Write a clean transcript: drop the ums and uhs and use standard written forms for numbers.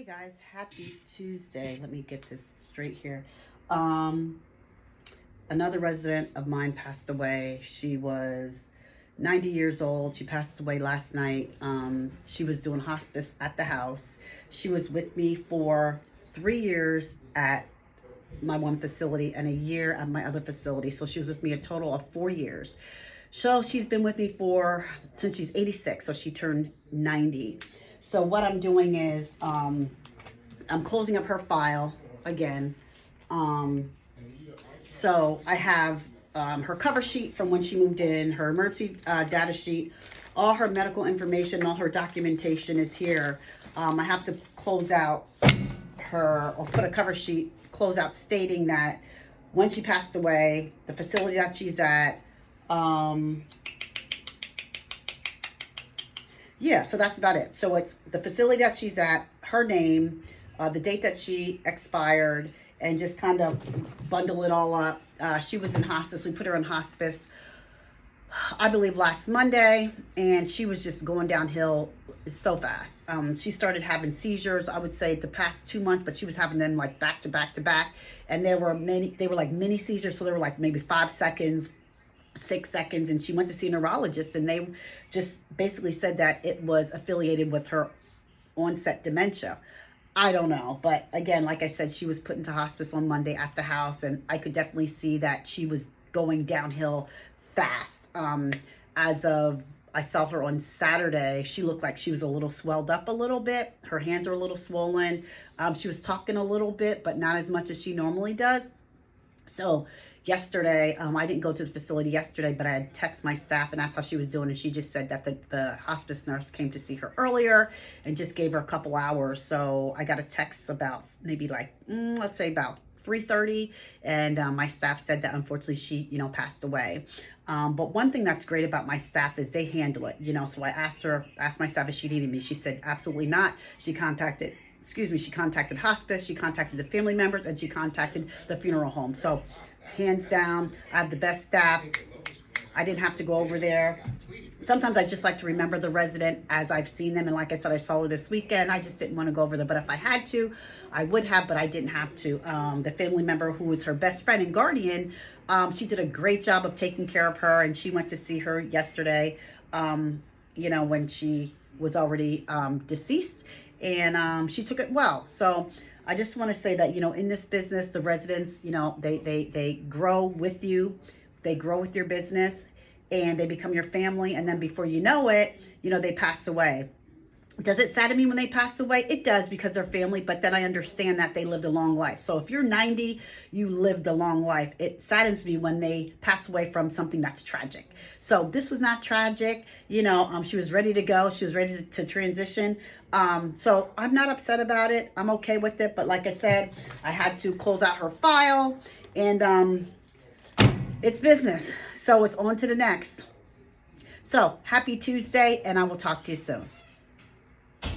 Hey guys, happy Tuesday. Let me get this straight here. Another resident of mine passed away. She was 90 years old. She passed away last night. She was doing hospice at the house. She was with me for 3 years at my one facility and a year at my other facility. So she was with me a total of 4 years. So she's been with me since she's 86. So she turned 90. So what I'm doing is I'm closing up her file again. So I have her cover sheet from when she moved in, her emergency data sheet, all her medical information, all her documentation is here. I have to close out or put a cover sheet, close out stating that when she passed away, the facility that she's at, yeah, so that's about it. So it's the facility that she's at, her name, the date that she expired, and just kind of bundle it all up. She was in hospice. We put her in hospice, I believe, last Monday, and she was just going downhill so fast. She started having seizures, I would say, the past 2 months, but she was having them like back to back to back. And they were like mini seizures, so they were like maybe 5 seconds, 6 seconds, and she went to see a neurologist, and they just basically said that it was affiliated with her onset dementia. I don't know, but again, like I said, she was put into hospice on Monday at the house, and I could definitely see that she was going downhill fast. I saw her on Saturday. She looked like she was a little swelled up a little bit. Her hands are a little swollen. She was talking a little bit, but not as much as she normally does. So yesterday, I didn't go to the facility yesterday, but I had texted my staff and asked how she was doing. And she just said that the hospice nurse came to see her earlier and just gave her a couple hours. So I got a text about maybe like, let's say about 3:30. And my staff said that unfortunately she, passed away. But one thing that's great about my staff is they handle it, So I asked my staff if she needed me. She said, absolutely not. She contacted hospice, she contacted the family members, and she contacted the funeral home. So hands down, I have the best staff. I didn't have to go over there. Sometimes I just like to remember the resident as I've seen them. And like I said, I saw her this weekend. I just didn't want to go over there. But if I had to, I would have, but I didn't have to. The family member who was her best friend and guardian, she did a great job of taking care of her. And she went to see her yesterday, when she was already deceased. And she took it well. So I just want to say that, in this business, the residents, they grow with you. They grow with your business, and they become your family. And then before you know it, they pass away. Does it sadden me when they pass away? It does, because they're family, but then I understand that they lived a long life. So if you're 90, you lived a long life. It saddens me when they pass away from something that's tragic. So this was not tragic. She was ready to go. She was ready to transition. So I'm not upset about it. I'm okay with it. But like I said, I had to close out her file, and it's business. So it's on to the next. So happy Tuesday, and I will talk to you soon.